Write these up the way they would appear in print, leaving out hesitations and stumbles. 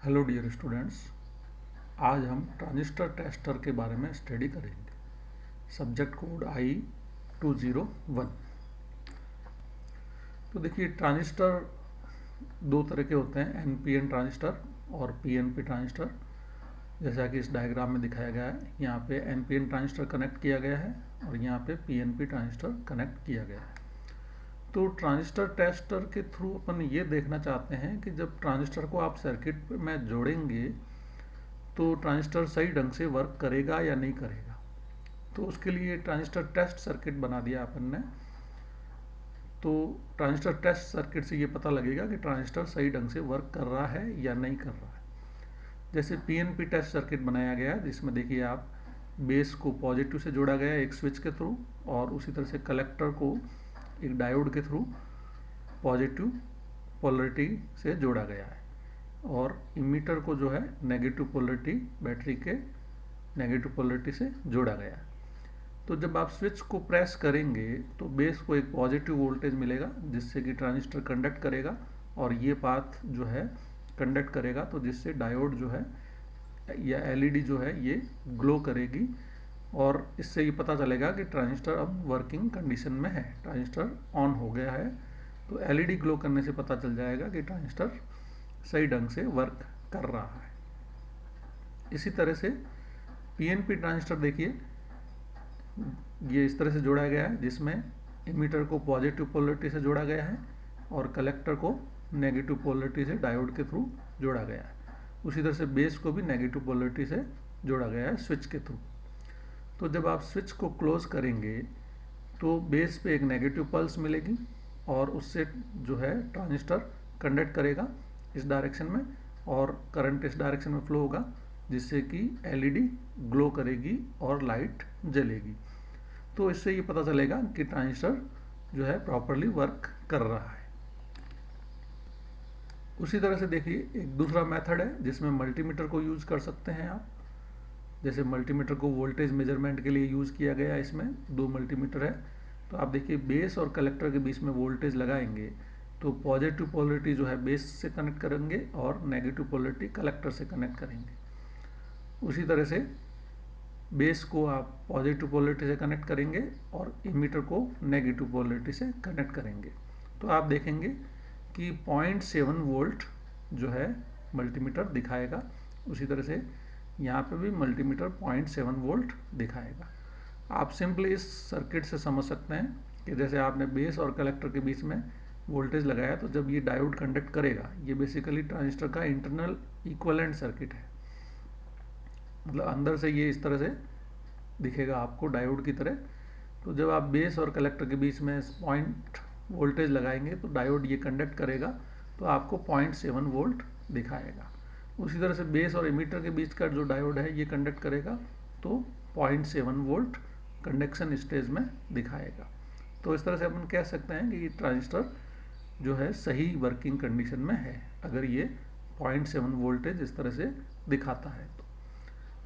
Hello dear students, आज हम transistor tester के बारे में स्टडी करेंगे। Subject code I201। तो देखिए, ट्रांजिस्टर दो तरह के होते हैं, NPN ट्रांजिस्टर और PNP ट्रांजिस्टर। जैसा कि इस डायग्राम में दिखाया गया है, यहाँ पे NPN ट्रांजिस्टर कनेक्ट किया गया है और यहाँ पे PNP ट्रांजिस्टर कनेक्ट किया गया है। तो ट्रांजिस्टर टेस्टर के थ्रू अपन ये देखना चाहते हैं कि जब ट्रांजिस्टर को आप सर्किट में जोड़ेंगे तो ट्रांजिस्टर सही ढंग से वर्क करेगा या नहीं करेगा। तो उसके लिए ट्रांजिस्टर टेस्ट सर्किट बना दिया अपन ने। तो ट्रांजिस्टर टेस्ट सर्किट से ये पता लगेगा कि ट्रांजिस्टर सही ढंग से वर्क कर रहा है या नहीं कर रहा है। जैसे PNP टेस्ट सर्किट बनाया गया है, जिसमें देखिए आप बेस को पॉजिटिव से जोड़ा गया है एक स्विच के थ्रू, और उसी तरह से कलेक्टर को एक डायोड के थ्रू पॉजिटिव पोलरिटी से जोड़ा गया है, और इमीटर को जो है नेगेटिव पोलरिटी, बैटरी के नेगेटिव पोलरिटी से जोड़ा गया है। तो जब आप स्विच को प्रेस करेंगे तो बेस को एक पॉजिटिव वोल्टेज मिलेगा, जिससे कि ट्रांजिस्टर कंडक्ट करेगा और ये पाथ जो है कंडक्ट करेगा, तो जिससे डायोड जो है या LED जो है ये ग्लो करेगी, और इससे ये पता चलेगा कि ट्रांजिस्टर अब वर्किंग कंडीशन में है, ट्रांजिस्टर ऑन हो गया है। तो LED ग्लो करने से पता चल जाएगा कि ट्रांजिस्टर सही ढंग से वर्क कर रहा है। इसी तरह से PNP ट्रांजिस्टर देखिए, ये इस तरह से जोड़ा गया है, जिसमें इमीटर को पॉजिटिव पोलरिटी से जोड़ा गया है और कलेक्टर को नेगेटिव पोलरिटी से डायोड के थ्रू जोड़ा गया है। उसी तरह से बेस को भी नेगेटिव पोलरिटी से जोड़ा गया है स्विच के थ्रू। तो जब आप स्विच को क्लोज करेंगे तो बेस पे एक नेगेटिव पल्स मिलेगी, और उससे जो है ट्रांजिस्टर कंडक्ट करेगा इस डायरेक्शन में, और करंट इस डायरेक्शन में फ्लो होगा, जिससे कि LED ग्लो करेगी और लाइट जलेगी। तो इससे ये पता चलेगा कि ट्रांजिस्टर जो है प्रॉपरली वर्क कर रहा है। उसी तरह से देखिए, एक दूसरा मेथड है जिसमें मल्टीमीटर को यूज कर सकते हैं आप। जैसे मल्टीमीटर को वोल्टेज मेजरमेंट के लिए यूज़ किया गया है, इसमें दो मल्टीमीटर है। तो आप देखिए, बेस और कलेक्टर के बीच में वोल्टेज लगाएंगे तो पॉजिटिव पोलरिटी जो है बेस से कनेक्ट करेंगे और नेगेटिव पोलरिटी कलेक्टर से कनेक्ट करेंगे। उसी तरह से बेस को आप पॉजिटिव पोलरिटी से कनेक्ट करेंगे और इमीटर को नेगेटिव पोलरिटी से कनेक्ट करेंगे। तो आप देखेंगे कि 0.7 वोल्ट जो है मल्टीमीटर दिखाएगा। उसी तरह से यहाँ पे भी मल्टीमीटर 0.7 वोल्ट दिखाएगा। आप सिंपली इस सर्किट से समझ सकते हैं कि जैसे आपने बेस और कलेक्टर के बीच में वोल्टेज लगाया, तो जब ये डायोड कंडक्ट करेगा, ये बेसिकली ट्रांजिस्टर का इंटरनल इक्विवेलेंट सर्किट है। मतलब अंदर से ये इस तरह से दिखेगा आपको डायोड की तरह। तो जब आप बेस और कलेक्टर के बीच में पॉइंट वोल्टेज लगाएंगे तो डायोड ये कंडक्ट करेगा, तो आपको 0.7 वोल्ट दिखाएगा। उसी तरह से बेस और इमीटर के बीच का जो डायोड है ये कंडक्ट करेगा, तो 0.7 वोल्ट कंडक्शन स्टेज में दिखाएगा। तो इस तरह से अपन कह सकते हैं कि ये ट्रांजिस्टर जो है सही वर्किंग कंडीशन में है, अगर ये 0.7 वोल्टेज इस तरह से दिखाता है।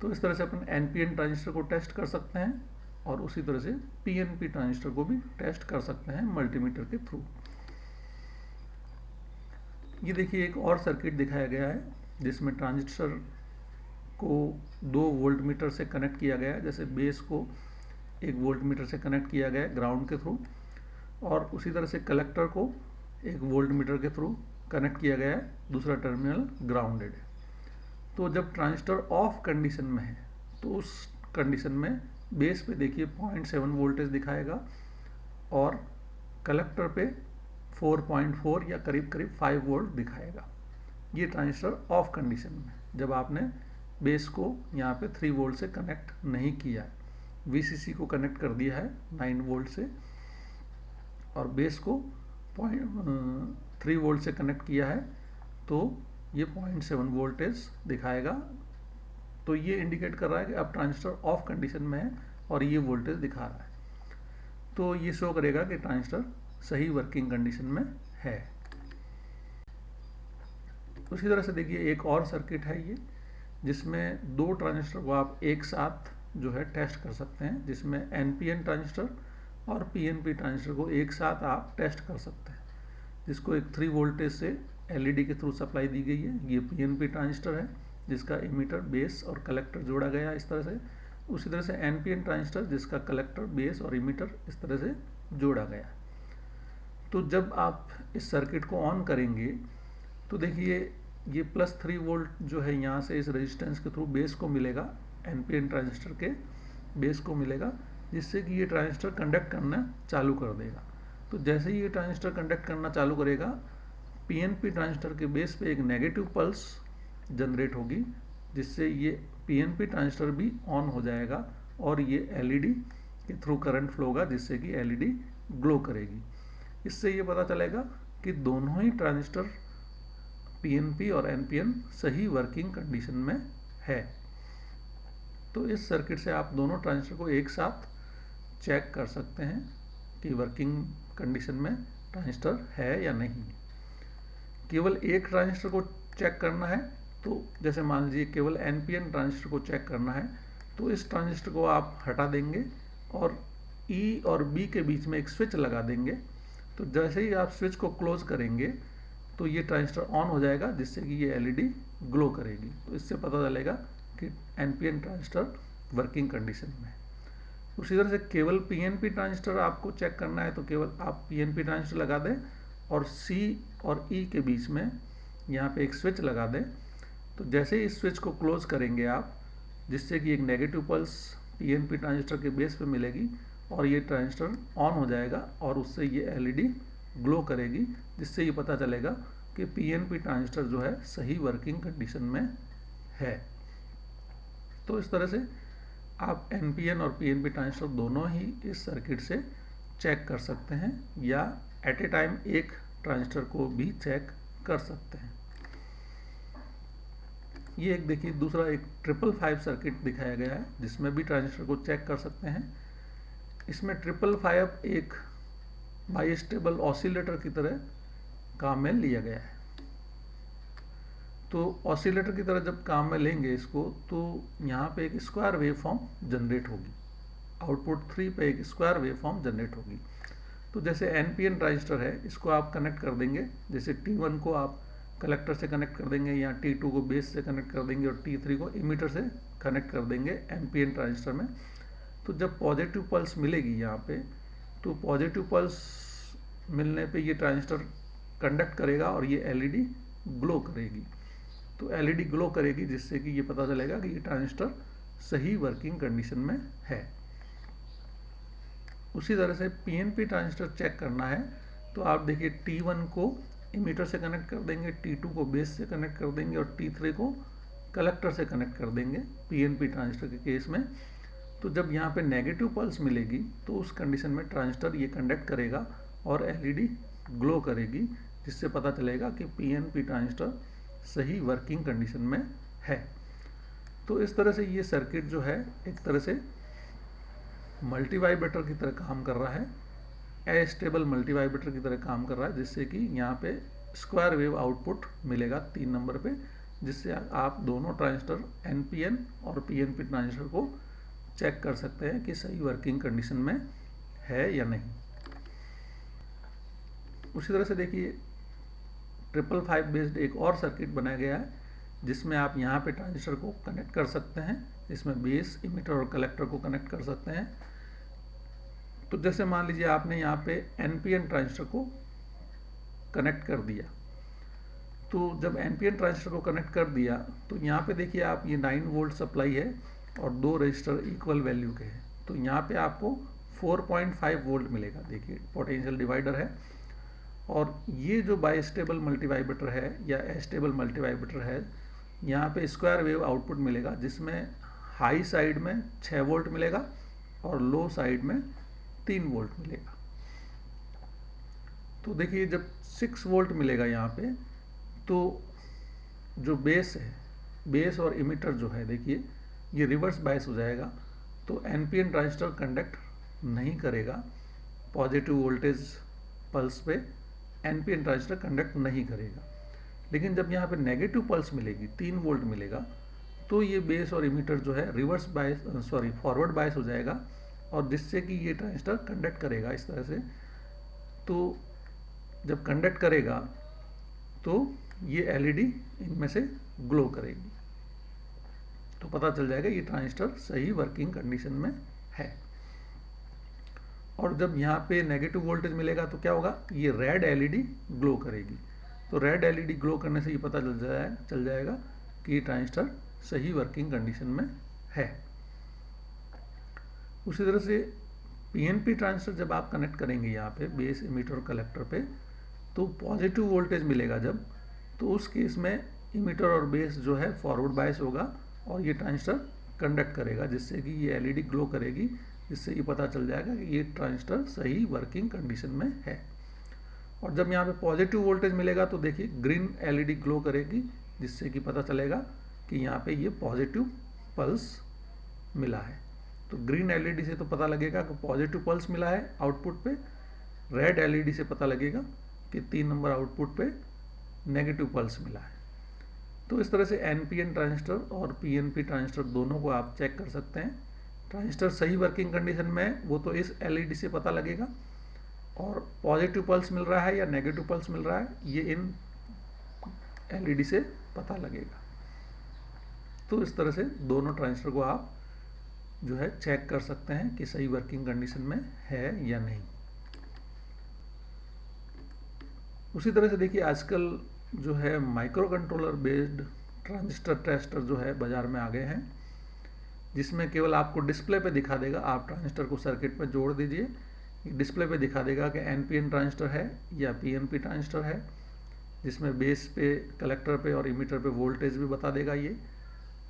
तो इस तरह से अपन NPN ट्रांजिस्टर को टेस्ट कर सकते हैं, और उसी तरह से PNP ट्रांजिस्टर को भी टेस्ट कर सकते हैं मल्टीमीटर के थ्रू। ये देखिए, एक और सर्किट दिखाया गया है जिसमें ट्रांजिस्टर को 2 वोल्ट मीटर से कनेक्ट किया गया है। जैसे बेस को 1 वोल्ट मीटर से कनेक्ट किया गया है ग्राउंड के थ्रू, और उसी तरह से कलेक्टर को 1 वोल्ट मीटर के थ्रू कनेक्ट किया गया है, दूसरा टर्मिनल ग्राउंडेड है। तो जब ट्रांजिस्टर ऑफ कंडीशन में है तो उस कंडीशन में बेस पे देखिए 0.7 वोल्टेज दिखाएगा, और कलेक्टर पे 4.4 या करीब करीब 5 वोल्ट दिखाएगा। ये ट्रांजिस्टर ऑफ कंडीशन में, जब आपने बेस को यहाँ पे 3 वोल्ट से कनेक्ट नहीं किया है, VCC को कनेक्ट कर दिया है 9 वोल्ट से, और बेस को 3 वोल्ट से कनेक्ट किया है, तो ये 0.7 वोल्टेज दिखाएगा। तो ये इंडिकेट कर रहा है कि अब ट्रांजिस्टर ऑफ कंडीशन में है और ये वोल्टेज दिखा रहा है। तो ये शो करेगा कि ट्रांजिस्टर सही वर्किंग कंडीशन में है। उसी तरह से देखिए, एक और सर्किट है ये, जिसमें 2 ट्रांजिस्टर को आप एक साथ जो है टेस्ट कर सकते हैं, जिसमें NPN ट्रांजिस्टर और PNP ट्रांजिस्टर को एक साथ आप टेस्ट कर सकते हैं, जिसको एक 3 वोल्टेज से एलईडी के थ्रू सप्लाई दी गई है। ये पीएनपी ट्रांजिस्टर है जिसका इमीटर, बेस और कलेक्टर जोड़ा गया है इस तरह से। उसी तरह से एनपीएन ट्रांजिस्टर जिसका कलेक्टर, बेस और इमीटर इस तरह से जोड़ा गया है। तो जब आप इस सर्किट को ऑन करेंगे तो देखिए ये +3 वोल्ट जो है यहाँ से इस रेजिस्टेंस के थ्रू बेस को मिलेगा, एनपीएन ट्रांजिस्टर के बेस को मिलेगा, जिससे कि ये ट्रांजिस्टर कंडक्ट करना चालू कर देगा। तो जैसे ही ये ट्रांजिस्टर कंडक्ट करना चालू करेगा, पीएनपी ट्रांजिस्टर के बेस पे एक नेगेटिव पल्स जनरेट होगी, जिससे ये पीएनपी ट्रांजिस्टर भी ऑन हो जाएगा और ये एलईडी के थ्रू करंट फ्लो होगा, जिससे कि एलईडी ग्लो करेगी। इससे ये पता चलेगा कि दोनों ही ट्रांजिस्टर पीएनपी और एनपीएन सही वर्किंग कंडीशन में है। तो इस सर्किट से आप दोनों ट्रांजिस्टर को एक साथ चेक कर सकते हैं कि वर्किंग कंडीशन में ट्रांजिस्टर है या नहीं। केवल एक ट्रांजिस्टर को चेक करना है, तो जैसे मान लीजिए केवल एनपीएन ट्रांजिस्टर को चेक करना है, तो इस ट्रांजिस्टर को आप हटा देंगे और ई और बी के बीच में एक स्विच लगा देंगे। तो जैसे ही आप स्विच को क्लोज करेंगे तो ये ट्रांजिस्टर ऑन हो जाएगा, जिससे कि ये एलईडी ग्लो करेगी। तो इससे पता चलेगा कि एनपीएन ट्रांजिस्टर वर्किंग कंडीशन में है। उसी तरह से केवल पीएनपी ट्रांजिस्टर आपको चेक करना है, तो केवल आप पीएनपी ट्रांजिस्टर लगा दें और सी और ई के बीच में यहाँ पे एक स्विच लगा दें। तो जैसे ही इस स्विच को क्लोज करेंगे आप, जिससे कि एक नेगेटिव पल्स पीएनपी ट्रांजिस्टर के बेस पे मिलेगी और ये ट्रांजिस्टर ऑन हो जाएगा और उससे ये एलईडी ग्लो करेगी, जिससे ये पता चलेगा कि पीएनपी ट्रांजिस्टर जो है सही वर्किंग कंडीशन में है। तो इस तरह से आप एनपीएन और पीएनपी ट्रांजिस्टर दोनों ही इस सर्किट से चेक कर सकते हैं, या एट ए टाइम एक ट्रांजिस्टर को भी चेक कर सकते हैं। ये एक देखिए दूसरा एक 555 सर्किट दिखाया गया है, जिसमें भी ट्रांजिस्टर को चेक कर सकते हैं। इसमें 555 एक बाइस्टेबल ऑसिलेटर की तरह काम में लिया गया है। तो ऑसिलेटर की तरह जब काम में लेंगे इसको, तो यहाँ पे एक स्क्वायर वेव फॉर्म जनरेट होगी, आउटपुट 3 पे एक स्क्वायर वेव फॉर्म जनरेट होगी। तो जैसे एनपीएन ट्रांजिस्टर है, इसको आप कनेक्ट कर देंगे, जैसे T1 को आप कलेक्टर से कनेक्ट कर देंगे, या T2 को बेस से कनेक्ट कर देंगे और T3 को इमीटर से कनेक्ट कर देंगे एनपीएन ट्रांजिस्टर में। तो जब पॉजिटिव पल्स मिलेगी यहाँ पे, तो पॉजिटिव पल्स मिलने पे ये ट्रांजिस्टर कंडक्ट करेगा और ये एलईडी ग्लो करेगी। तो एलईडी ग्लो करेगी, जिससे कि ये पता चलेगा कि ये ट्रांजिस्टर सही वर्किंग कंडीशन में है। उसी तरह से पीएनपी ट्रांजिस्टर चेक करना है, तो आप देखिए T1 को इमीटर से कनेक्ट कर देंगे, T2 को बेस से कनेक्ट कर देंगे और T3 को कलेक्टर से कनेक्ट कर देंगे पीएनपी ट्रांजिस्टर के केस में। तो जब यहाँ पे नेगेटिव पल्स मिलेगी, तो उस कंडीशन में ट्रांजिस्टर ये कंडक्ट करेगा और एलईडी ग्लो करेगी, जिससे पता चलेगा कि पीएनपी ट्रांजिस्टर सही वर्किंग कंडीशन में है। तो इस तरह से ये सर्किट जो है एक तरह से मल्टीवाइब्रेटर की तरह काम कर रहा है, एस्टेबल मल्टीवाइब्रेटर की तरह काम कर रहा है, जिससे कि यहाँ पे स्क्वायर वेव आउटपुट मिलेगा 3 नंबर पे, जिससे आप दोनों ट्रांजिस्टर एनपीएन और पीएनपी ट्रांजिस्टर को चेक कर सकते हैं कि सही वर्किंग कंडीशन में है या नहीं। उसी तरह से देखिए 555 बेस्ड एक और सर्किट बनाया गया है, जिसमें आप यहाँ पे ट्रांजिस्टर को कनेक्ट कर सकते हैं, इसमें बेस, इमीटर और कलेक्टर को कनेक्ट कर सकते हैं। तो जैसे मान लीजिए आपने यहाँ पे एनपीएन ट्रांजिस्टर को कनेक्ट कर दिया, तो जब एनपीएन ट्रांजिस्टर को कनेक्ट कर दिया, तो यहाँ पे देखिए आप ये 9 वोल्ट सप्लाई है और 2 रजिस्टर इक्वल वैल्यू के हैं, तो यहाँ पे आपको 4.5 वोल्ट मिलेगा। देखिए पोटेंशियल डिवाइडर है, और ये जो बाइस्टेबल मल्टीवाइब्रेटर है या एस्टेबल मल्टीवाइब्रेटर है, यहाँ पे स्क्वायर वेव आउटपुट मिलेगा, जिसमें हाई साइड में 6 वोल्ट मिलेगा और लो साइड में 3 वोल्ट मिलेगा। तो देखिए जब 6 वोल्ट मिलेगा यहाँ पे, तो जो बेस है, बेस और इमीटर जो है देखिए ये रिवर्स बायस हो जाएगा, तो एनपीएन ट्रांजिस्टर कंडक्ट नहीं करेगा, पॉजिटिव वोल्टेज पल्स पे एनपीएन ट्रांजिस्टर कंडक्ट नहीं करेगा। लेकिन जब यहाँ पे नेगेटिव पल्स मिलेगी, 3 वोल्ट मिलेगा, तो ये बेस और इमीटर जो है रिवर्स बायस फॉरवर्ड बायस हो जाएगा, और जिससे कि ये ट्रांजिस्टर कंडक्ट करेगा इस तरह से। तो जब कंडक्ट करेगा तो ये एलईडी इनमें से ग्लो करेगी, तो पता चल जाएगा ये ट्रांजिस्टर सही वर्किंग कंडीशन में है। और जब यहाँ पे नेगेटिव वोल्टेज मिलेगा तो क्या होगा, ये रेड एलईडी ग्लो करेगी। तो रेड एलईडी ग्लो करने से ये पता चल जाएगा कि ये ट्रांजिस्टर सही वर्किंग कंडीशन में है। उसी तरह से पीएनपी ट्रांजिस्टर जब आप कनेक्ट करेंगे यहाँ पे बेस, इमीटर और कलेक्टर पे, तो पॉजिटिव वोल्टेज मिलेगा जब, तो उस केस में इमीटर और बेस जो है फॉरवर्ड बायस होगा और ये ट्रांजिस्टर कंडक्ट करेगा, जिससे कि ये एलईडी ग्लो करेगी, जिससे ये पता चल जाएगा कि ये ट्रांजिस्टर सही वर्किंग कंडीशन में है। और जब यहाँ पे पॉजिटिव वोल्टेज मिलेगा तो देखिए ग्रीन एलईडी ग्लो करेगी, जिससे कि पता चलेगा कि यहाँ पे ये पॉजिटिव पल्स मिला है। तो ग्रीन एलईडी से तो पता लगेगा कि पॉजिटिव पल्स मिला है आउटपुट पे, रेड एलईडी से पता लगेगा कि 3 नंबर आउटपुट पे नेगेटिव पल्स मिला है। तो इस तरह से एनपीएन ट्रांजिस्टर और पीएनपी ट्रांजिस्टर दोनों को आप चेक कर सकते हैं। ट्रांजिस्टर सही वर्किंग कंडीशन में वो तो इस एलईडी से पता लगेगा, और पॉजिटिव पल्स मिल रहा है या नेगेटिव पल्स मिल रहा है ये इन एलईडी से पता लगेगा। तो इस तरह से दोनों ट्रांजिस्टर को आप जो है चेक कर सकते हैं कि सही वर्किंग कंडीशन में है या नहीं। उसी तरह से देखिए आजकल जो है micro controller based transistor tester जो है बाजार में आ गए हैं, जिसमें केवल आपको डिस्प्ले पे दिखा देगा, आप ट्रांजिस्टर को सर्किट में जोड़ दीजिए, डिस्प्ले पे दिखा देगा कि एनपीएन ट्रांजिस्टर है या पीएनपी ट्रांजिस्टर है, जिसमें बेस पे, कलेक्टर पे और इमीटर पे वोल्टेज भी बता देगा ये,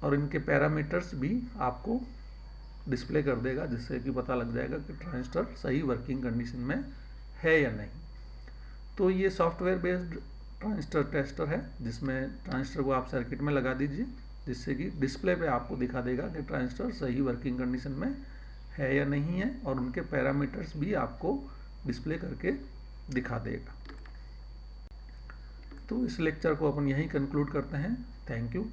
और इनके पैरामीटर्स भी आपको डिस्प्ले कर देगा, जिससे कि पता लग जाएगा कि ट्रांजिस्टर सही वर्किंग कंडीशन में है या नहीं। तो ये सॉफ्टवेयर बेस्ड ट्रांजिस्टर टेस्टर है, जिसमें ट्रांजिस्टर को आप सर्किट में लगा दीजिए, जिससे कि डिस्प्ले पे आपको दिखा देगा कि ट्रांजिस्टर सही वर्किंग कंडीशन में है या नहीं है, और उनके पैरामीटर्स भी आपको डिस्प्ले करके दिखा देगा। तो इस लेक्चर को अपन यहीं कंक्लूड करते हैं। Thank you.